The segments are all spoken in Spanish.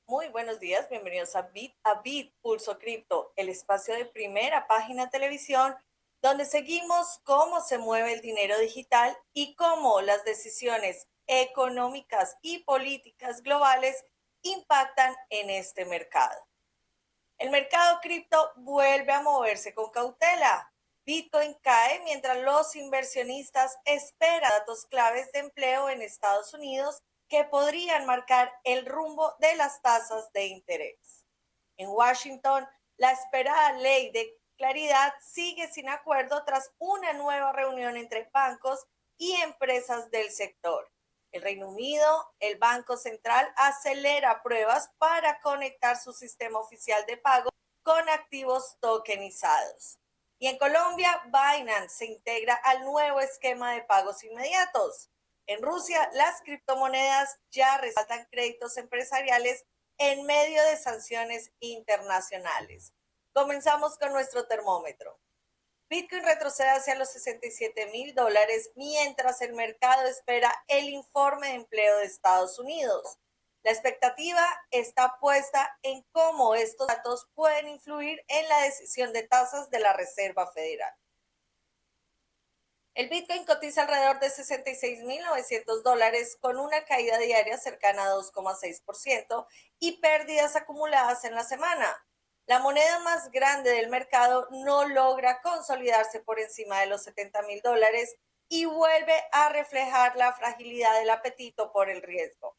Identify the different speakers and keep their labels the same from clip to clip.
Speaker 1: Muy buenos días, bienvenidos a Bit Pulso Cripto, el espacio de Primera Página Televisión, donde seguimos cómo se mueve el dinero digital y cómo las decisiones económicas y políticas globales impactan en este mercado. El mercado cripto vuelve a moverse con cautela. Bitcoin cae mientras los inversionistas esperan datos claves de empleo en Estados Unidos que podrían marcar el rumbo de las tasas de interés. En Washington, la esperada ley de claridad sigue sin acuerdo tras una nueva reunión entre bancos y empresas del sector. El Reino Unido, el Banco Central acelera pruebas para conectar su sistema oficial de pago con activos tokenizados. Y en Colombia, Binance se integra al nuevo esquema de pagos inmediatos. En Rusia, las criptomonedas ya respaldan créditos empresariales en medio de sanciones internacionales. Comenzamos con nuestro termómetro. Bitcoin retrocede hacia los $67,000 mientras el mercado espera el informe de empleo de Estados Unidos. La expectativa está puesta en cómo estos datos pueden influir en la decisión de tasas de la Reserva Federal. El Bitcoin cotiza alrededor de $66,900 con una caída diaria cercana a 2,6% y pérdidas acumuladas en la semana. La moneda más grande del mercado no logra consolidarse por encima de los $70,000 y vuelve a reflejar la fragilidad del apetito por el riesgo.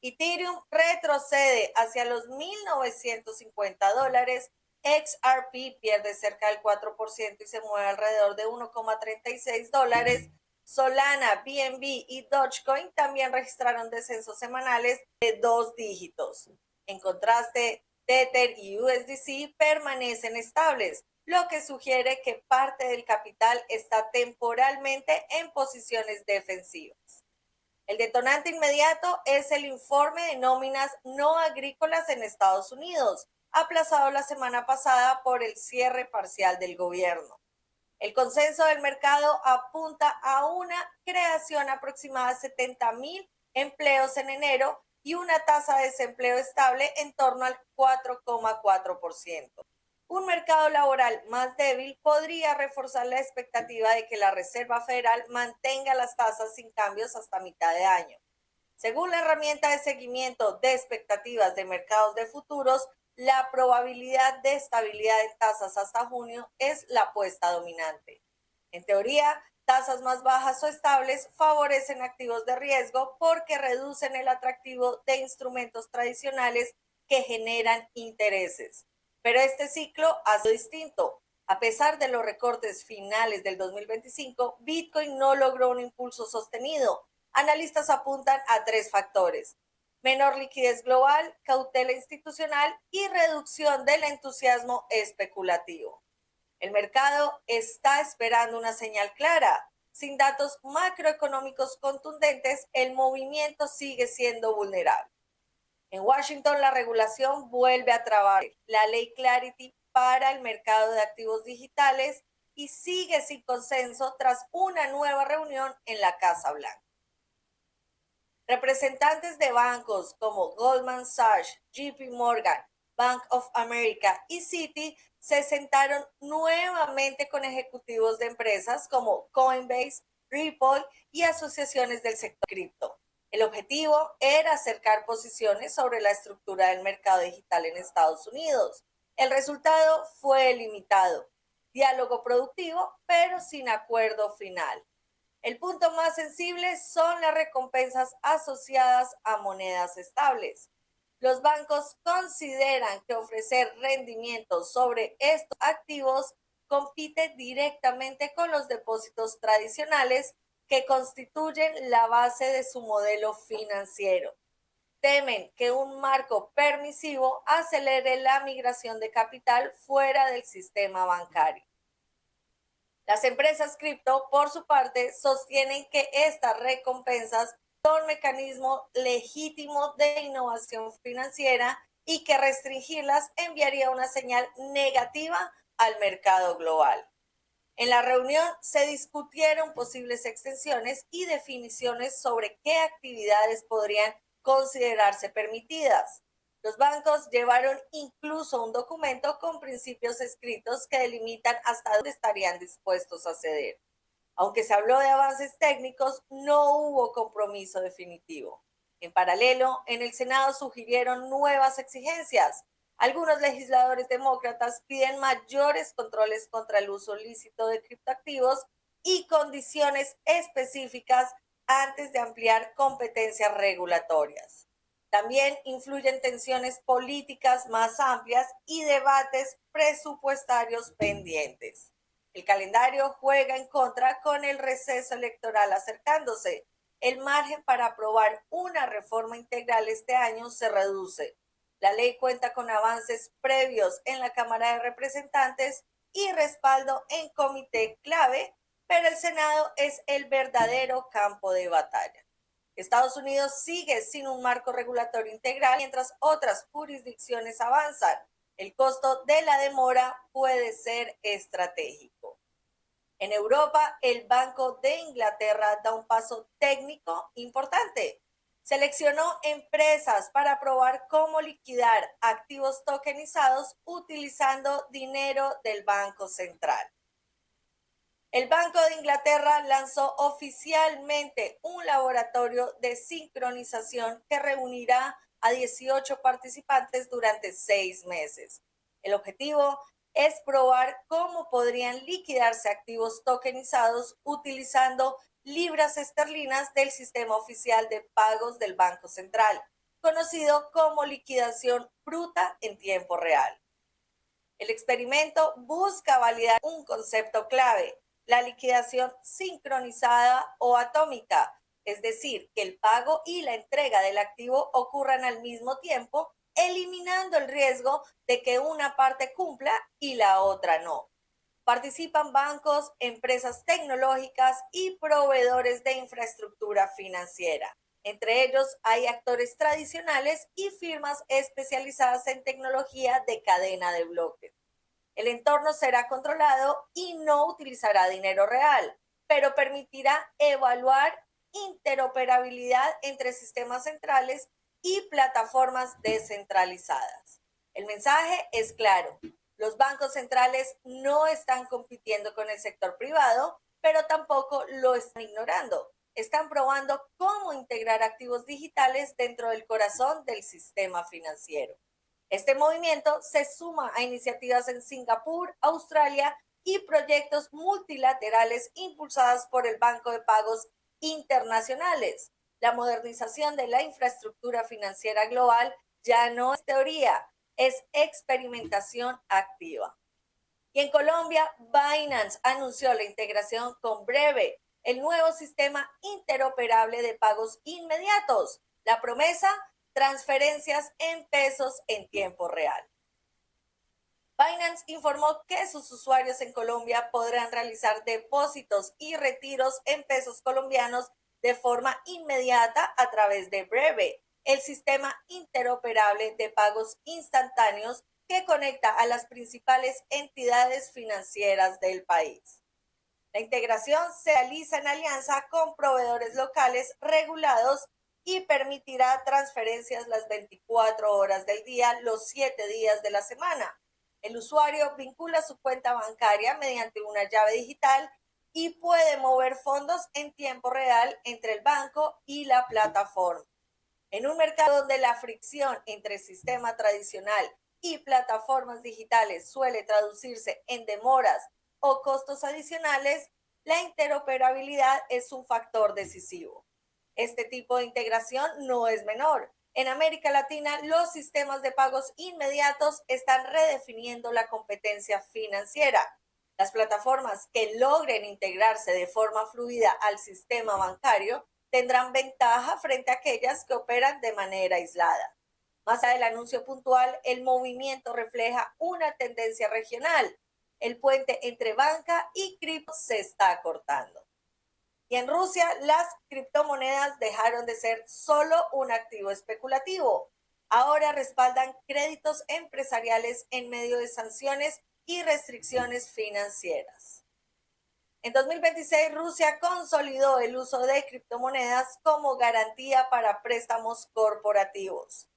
Speaker 1: Ethereum retrocede hacia los $1,950. XRP pierde cerca del 4% y se mueve alrededor de $1,36. Solana, BNB y Dogecoin también registraron descensos semanales de 2 dígitos. En contraste, Tether y USDC permanecen estables, lo que sugiere que parte del capital está temporalmente en posiciones defensivas. El detonante inmediato es el informe de nóminas no agrícolas en Estados Unidos, aplazado la semana pasada por el cierre parcial del gobierno. El consenso del mercado apunta a una creación aproximada de 70,000 empleos en enero y una tasa de desempleo estable en torno al 4,4%. Un mercado laboral más débil podría reforzar la expectativa de que la Reserva Federal mantenga las tasas sin cambios hasta mitad de año. Según la herramienta de seguimiento de expectativas de mercados de futuros, la probabilidad de estabilidad en tasas hasta junio es la apuesta dominante. En teoría, tasas más bajas o estables favorecen activos de riesgo porque reducen el atractivo de instrumentos tradicionales que generan intereses. Pero este ciclo ha sido distinto. A pesar de los recortes finales del 2025, Bitcoin no logró un impulso sostenido. Analistas apuntan a 3 factores: menor liquidez global, cautela institucional y reducción del entusiasmo especulativo. El mercado está esperando una señal clara. Sin datos macroeconómicos contundentes, el movimiento sigue siendo vulnerable. En Washington, la regulación vuelve a trabar la ley Clarity para el mercado de activos digitales y sigue sin consenso tras una nueva reunión en la Casa Blanca. Representantes de bancos como Goldman Sachs, JP Morgan, Bank of America y Citi se sentaron nuevamente con ejecutivos de empresas como Coinbase, Ripple y asociaciones del sector cripto. El objetivo era acercar posiciones sobre la estructura del mercado digital en Estados Unidos. El resultado fue limitado: diálogo productivo, pero sin acuerdo final. El punto más sensible son las recompensas asociadas a monedas estables. Los bancos consideran que ofrecer rendimientos sobre estos activos compite directamente con los depósitos tradicionales que constituyen la base de su modelo financiero. Temen que un marco permisivo acelere la migración de capital fuera del sistema bancario. Las empresas cripto, por su parte, sostienen que estas recompensas son un mecanismo legítimo de innovación financiera y que restringirlas enviaría una señal negativa al mercado global. En la reunión se discutieron posibles extensiones y definiciones sobre qué actividades podrían considerarse permitidas. Los bancos llevaron incluso un documento con principios escritos que delimitan hasta dónde estarían dispuestos a ceder. Aunque se habló de avances técnicos, no hubo compromiso definitivo. En paralelo, en el Senado sugirieron nuevas exigencias. Algunos legisladores demócratas piden mayores controles contra el uso lícito de criptoactivos y condiciones específicas antes de ampliar competencias regulatorias. También influyen tensiones políticas más amplias y debates presupuestarios pendientes. El calendario juega en contra con el receso electoral acercándose. El margen para aprobar una reforma integral este año se reduce. La ley cuenta con avances previos en la Cámara de Representantes y respaldo en comité clave, pero el Senado es el verdadero campo de batalla. Estados Unidos sigue sin un marco regulatorio integral mientras otras jurisdicciones avanzan. El costo de la demora puede ser estratégico. En Europa, el Banco de Inglaterra da un paso técnico importante. Seleccionó empresas para probar cómo liquidar activos tokenizados utilizando dinero del Banco Central. El Banco de Inglaterra lanzó oficialmente un laboratorio de sincronización que reunirá a 18 participantes durante 6 meses. El objetivo es probar cómo podrían liquidarse activos tokenizados utilizando libras esterlinas del sistema oficial de pagos del Banco Central, conocido como liquidación bruta en tiempo real. El experimento busca validar un concepto clave: la liquidación sincronizada o atómica, es decir, que el pago y la entrega del activo ocurran al mismo tiempo, eliminando el riesgo de que una parte cumpla y la otra no. Participan bancos, empresas tecnológicas y proveedores de infraestructura financiera. Entre ellos hay actores tradicionales y firmas especializadas en tecnología de cadena de bloques. El entorno será controlado y no utilizará dinero real, pero permitirá evaluar interoperabilidad entre sistemas centrales y plataformas descentralizadas. El mensaje es claro: los bancos centrales no están compitiendo con el sector privado, pero tampoco lo están ignorando. Están probando cómo integrar activos digitales dentro del corazón del sistema financiero. Este movimiento se suma a iniciativas en Singapur, Australia y proyectos multilaterales impulsados por el Banco de Pagos Internacionales. La modernización de la infraestructura financiera global ya no es teoría, es experimentación activa. Y en Colombia, Binance anunció la integración con Breve, el nuevo sistema interoperable de pagos inmediatos. La promesa: transferencias en pesos en tiempo real. Binance informó que sus usuarios en Colombia podrán realizar depósitos y retiros en pesos colombianos de forma inmediata a través de Breve, el sistema interoperable de pagos instantáneos que conecta a las principales entidades financieras del país. La integración se realiza en alianza con proveedores locales regulados y permitirá transferencias las 24 horas del día, los 7 días de la semana. El usuario vincula su cuenta bancaria mediante una llave digital y puede mover fondos en tiempo real entre el banco y la plataforma. En un mercado donde la fricción entre sistema tradicional y plataformas digitales suele traducirse en demoras o costos adicionales, la interoperabilidad es un factor decisivo. Este tipo de integración no es menor. En América Latina, los sistemas de pagos inmediatos están redefiniendo la competencia financiera. Las plataformas que logren integrarse de forma fluida al sistema bancario tendrán ventaja frente a aquellas que operan de manera aislada. Más allá del anuncio puntual, el movimiento refleja una tendencia regional. El puente entre banca y cripto se está cortando. Y en Rusia, las criptomonedas dejaron de ser solo un activo especulativo. Ahora respaldan créditos empresariales en medio de sanciones y restricciones financieras. En 2026, Rusia consolidó el uso de criptomonedas como garantía para préstamos corporativos.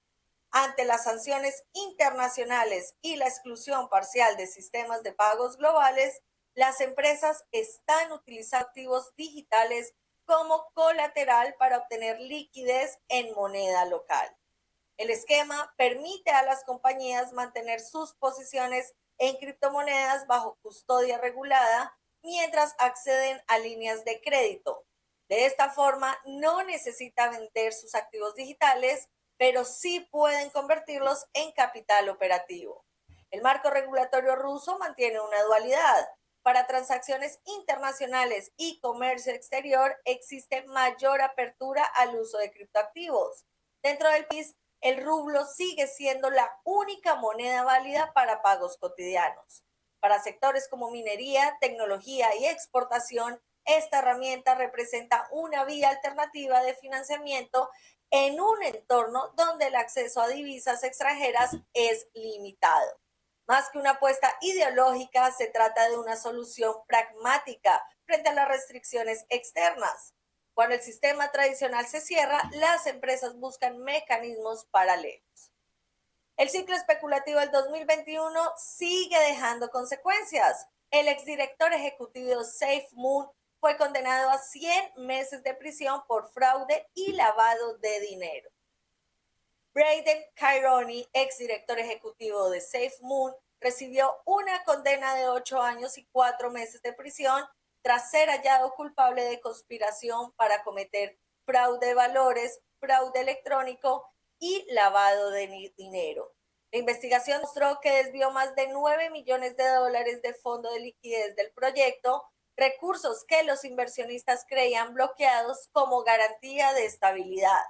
Speaker 1: Ante las sanciones internacionales y la exclusión parcial de sistemas de pagos globales, las empresas están utilizando activos digitales como colateral para obtener liquidez en moneda local. El esquema permite a las compañías mantener sus posiciones en criptomonedas bajo custodia regulada mientras acceden a líneas de crédito. De esta forma, no necesita vender sus activos digitales, pero sí pueden convertirlos en capital operativo. El marco regulatorio ruso mantiene una dualidad. Para transacciones internacionales y comercio exterior existe mayor apertura al uso de criptoactivos. Dentro del país, el rublo sigue siendo la única moneda válida para pagos cotidianos. Para sectores como minería, tecnología y exportación, esta herramienta representa una vía alternativa de financiamiento en un entorno donde el acceso a divisas extranjeras es limitado. Más que una apuesta ideológica, se trata de una solución pragmática frente a las restricciones externas. Cuando el sistema tradicional se cierra, las empresas buscan mecanismos paralelos. El ciclo especulativo del 2021 sigue dejando consecuencias. El exdirector ejecutivo SafeMoon fue condenado a 100 meses de prisión por fraude y lavado de dinero. Braden Caironi, exdirector ejecutivo de SafeMoon, recibió una condena de 8 años y 4 meses de prisión tras ser hallado culpable de conspiración para cometer fraude de valores, fraude electrónico y lavado de dinero. La investigación mostró que desvió más de 9 millones de dólares de fondo de liquidez del proyecto, recursos que los inversionistas creían bloqueados como garantía de estabilidad.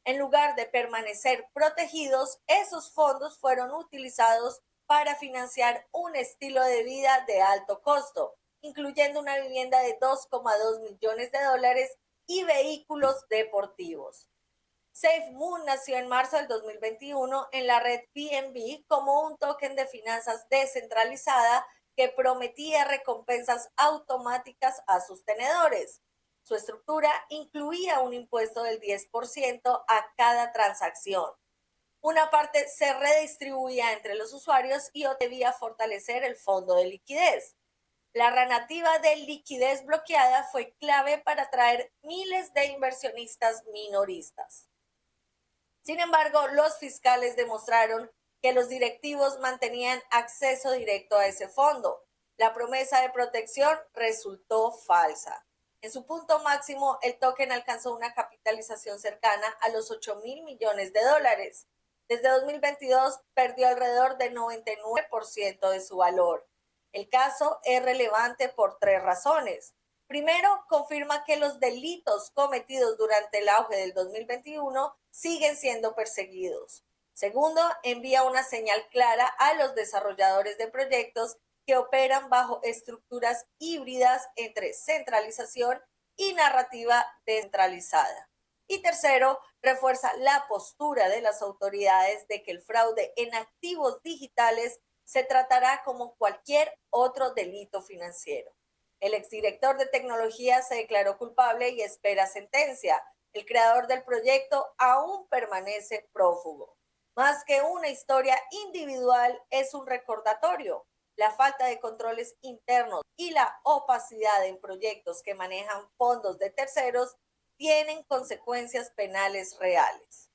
Speaker 1: En lugar de permanecer protegidos, esos fondos fueron utilizados para financiar un estilo de vida de alto costo, incluyendo una vivienda de 2,2 millones de dólares y vehículos deportivos. SafeMoon nació en marzo del 2021 en la red BNB como un token de finanzas descentralizada que prometía recompensas automáticas a sus tenedores. Su estructura incluía un impuesto del 10% a cada transacción. Una parte se redistribuía entre los usuarios y otra debía fortalecer el fondo de liquidez. La narrativa de liquidez bloqueada fue clave para atraer miles de inversionistas minoristas. Sin embargo, los fiscales demostraron que los directivos mantenían acceso directo a ese fondo. La promesa de protección resultó falsa. En su punto máximo, el token alcanzó una capitalización cercana a los 8.000 millones de dólares. Desde 2022 perdió alrededor del 99% de su valor. El caso es relevante por 3 razones. Primero, confirma que los delitos cometidos durante el auge del 2021 siguen siendo perseguidos. Segundo, envía una señal clara a los desarrolladores de proyectos que operan bajo estructuras híbridas entre centralización y narrativa descentralizada. Y tercero, refuerza la postura de las autoridades de que el fraude en activos digitales se tratará como cualquier otro delito financiero. El exdirector de tecnología se declaró culpable y espera sentencia. El creador del proyecto aún permanece prófugo. Más que una historia individual, es un recordatorio. La falta de controles internos y la opacidad en proyectos que manejan fondos de terceros tienen consecuencias penales reales.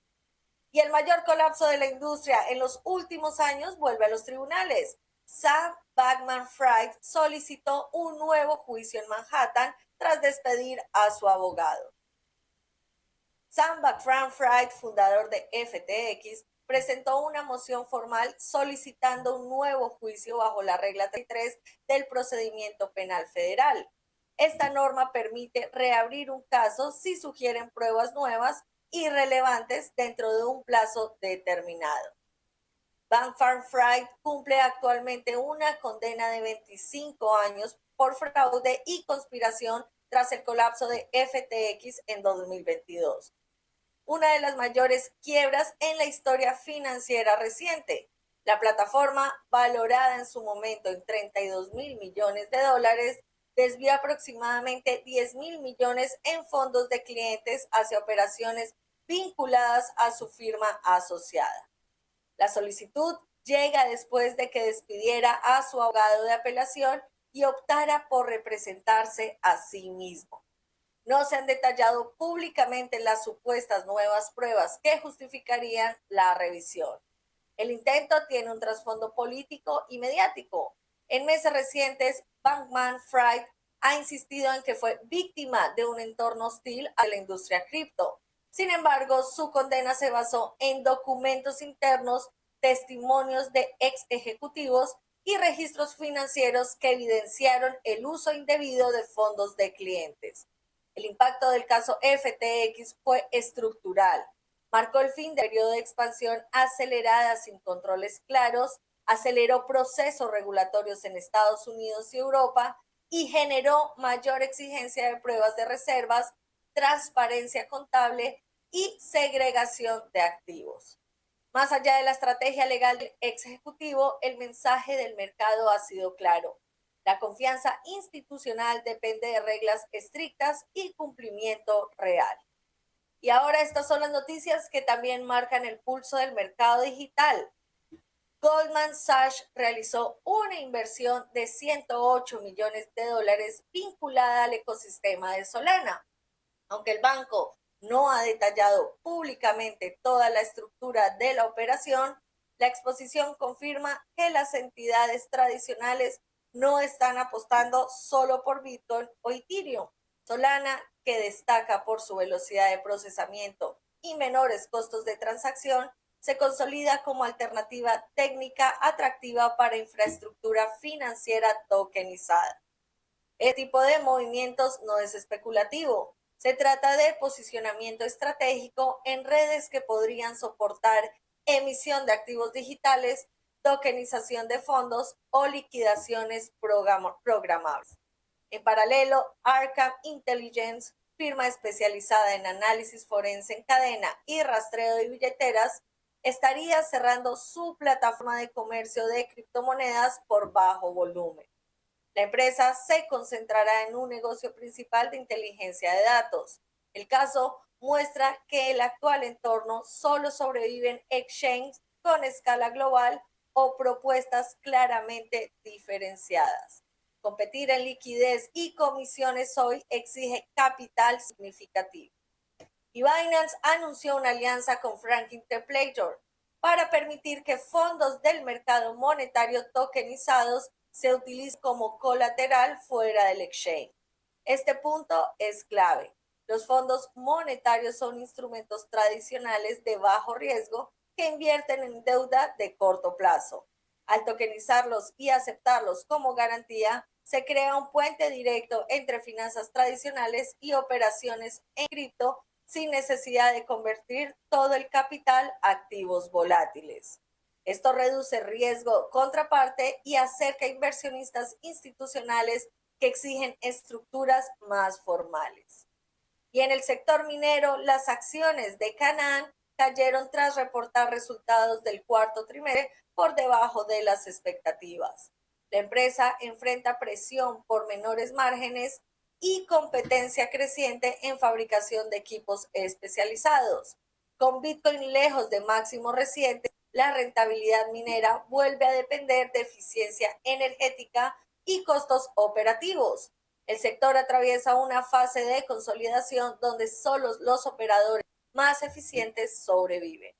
Speaker 1: Y el mayor colapso de la industria en los últimos años vuelve a los tribunales. Sam Bankman-Fried solicitó un nuevo juicio en Manhattan tras despedir a su abogado. Sam Bankman-Fried, fundador de FTX, presentó una moción formal solicitando un nuevo juicio bajo la regla 33 del procedimiento penal federal. Esta norma permite reabrir un caso si sugieren pruebas nuevas y relevantes dentro de un plazo determinado. Bankman-Fried cumple actualmente una condena de 25 años por fraude y conspiración tras el colapso de FTX en 2022. Una de las mayores quiebras en la historia financiera reciente. La plataforma, valorada en su momento en 32 mil millones de dólares, desvió aproximadamente 10 mil millones en fondos de clientes hacia operaciones vinculadas a su firma asociada. La solicitud llega después de que despidiera a su abogado de apelación y optara por representarse a sí mismo. No se han detallado públicamente las supuestas nuevas pruebas que justificarían la revisión. El intento tiene un trasfondo político y mediático. En meses recientes, Bankman-Fried ha insistido en que fue víctima de un entorno hostil a la industria cripto. Sin embargo, su condena se basó en documentos internos, testimonios de ex ejecutivos y registros financieros que evidenciaron el uso indebido de fondos de clientes. El impacto del caso FTX fue estructural. Marcó el fin del periodo de expansión acelerada sin controles claros, aceleró procesos regulatorios en Estados Unidos y Europa y generó mayor exigencia de pruebas de reservas, transparencia contable y segregación de activos. Más allá de la estrategia legal del ex ejecutivo, el mensaje del mercado ha sido claro. La confianza institucional depende de reglas estrictas y cumplimiento real. Y ahora estas son las noticias que también marcan el pulso del mercado digital. Goldman Sachs realizó una inversión de 108 millones de dólares vinculada al ecosistema de Solana. Aunque el banco no ha detallado públicamente toda la estructura de la operación, la exposición confirma que las entidades tradicionales no están apostando solo por Bitcoin o Ethereum. Solana, que destaca por su velocidad de procesamiento y menores costos de transacción, se consolida como alternativa técnica atractiva para infraestructura financiera tokenizada. Este tipo de movimientos no es especulativo. Se trata de posicionamiento estratégico en redes que podrían soportar emisión de activos digitales, tokenización de fondos o liquidaciones programables. En paralelo, Arkham Intelligence, firma especializada en análisis forense en cadena y rastreo de billeteras, estaría cerrando su plataforma de comercio de criptomonedas por bajo volumen. La empresa se concentrará en un negocio principal de inteligencia de datos. El caso muestra que el actual entorno solo sobreviven exchanges con escala global o propuestas claramente diferenciadas. Competir en liquidez y comisiones hoy exige capital significativo. Y Binance anunció una alianza con Franklin Templeton para permitir que fondos del mercado monetario tokenizados se utilicen como colateral fuera del exchange. Este punto es clave. Los fondos monetarios son instrumentos tradicionales de bajo riesgo que invierten en deuda de corto plazo. Al tokenizarlos y aceptarlos como garantía, se crea un puente directo entre finanzas tradicionales y operaciones en cripto sin necesidad de convertir todo el capital a activos volátiles. Esto reduce riesgo contraparte y acerca a inversionistas institucionales que exigen estructuras más formales. Y en el sector minero, las acciones de Canaan cayeron tras reportar resultados del cuarto trimestre por debajo de las expectativas. La empresa enfrenta presión por menores márgenes y competencia creciente en fabricación de equipos especializados. Con Bitcoin lejos de máximos recientes, la rentabilidad minera vuelve a depender de eficiencia energética y costos operativos. El sector atraviesa una fase de consolidación donde solo los operadores más eficientes sobreviven.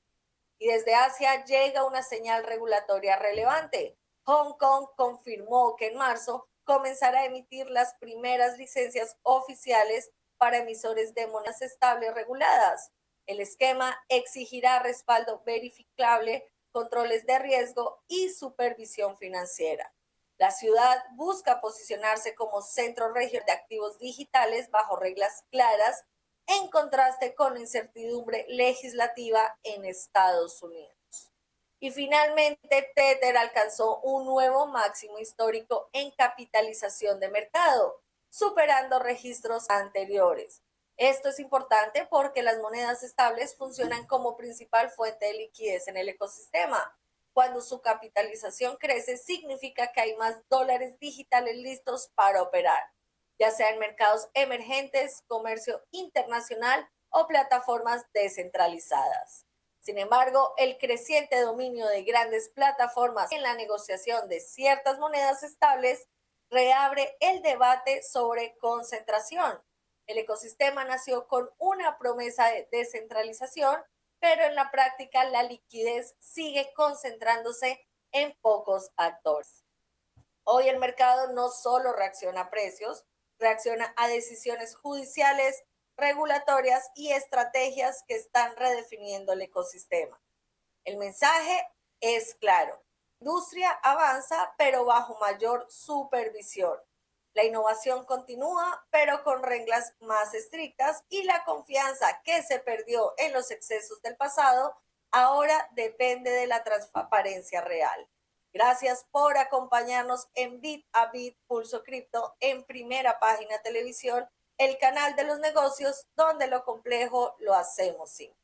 Speaker 1: Y desde Asia llega una señal regulatoria relevante. Hong Kong confirmó que en marzo comenzará a emitir las primeras licencias oficiales para emisores de monedas estables reguladas. El esquema exigirá respaldo verificable, controles de riesgo y supervisión financiera. La ciudad busca posicionarse como centro regional de activos digitales bajo reglas claras, en contraste con la incertidumbre legislativa en Estados Unidos. Y finalmente, Tether alcanzó un nuevo máximo histórico en capitalización de mercado, superando registros anteriores. Esto es importante porque las monedas estables funcionan como principal fuente de liquidez en el ecosistema. Cuando su capitalización crece, significa que hay más dólares digitales listos para operar, ya sea en mercados emergentes, comercio internacional o plataformas descentralizadas. Sin embargo, el creciente dominio de grandes plataformas en la negociación de ciertas monedas estables reabre el debate sobre concentración. El ecosistema nació con una promesa de descentralización, pero en la práctica la liquidez sigue concentrándose en pocos actores. Hoy el mercado no solo reacciona a precios, reacciona a decisiones judiciales, regulatorias y estrategias que están redefiniendo el ecosistema. El mensaje es claro. La industria avanza, pero bajo mayor supervisión. La innovación continúa, pero con reglas más estrictas, y la confianza que se perdió en los excesos del pasado ahora depende de la transparencia real. Gracias por acompañarnos en Bit a Bit Pulso Cripto en Primera Página Televisión, el canal de los negocios donde lo complejo lo hacemos simple.